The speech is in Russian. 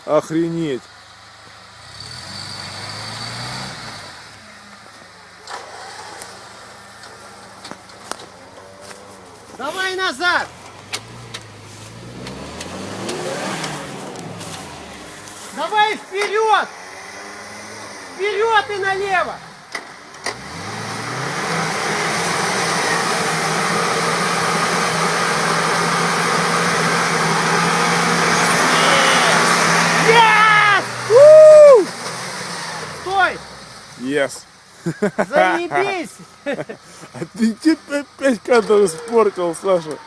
Охренеть. Давай назад! Давай вперед! Вперед и налево! Yes! Стой! Yes. Заебись! А ты 5 кадров испортил, Саша.